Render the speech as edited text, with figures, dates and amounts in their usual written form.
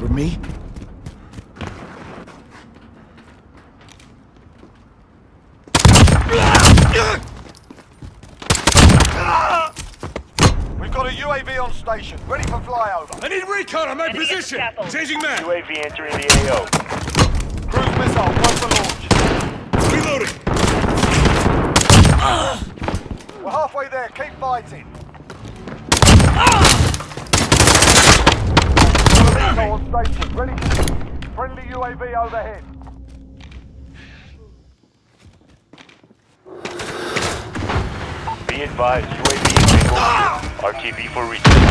Remember me? We've got a UAV on station, ready for flyover. I need recon on my Enemy at position! scaffold. Changing map! UAV entering the AO. Cruise missile, one for launch. Reloading! We're halfway there, keep fighting. Missile on station, ready to... Friendly UAV overhead. Be advised, UAV is bingo. RTB for recon.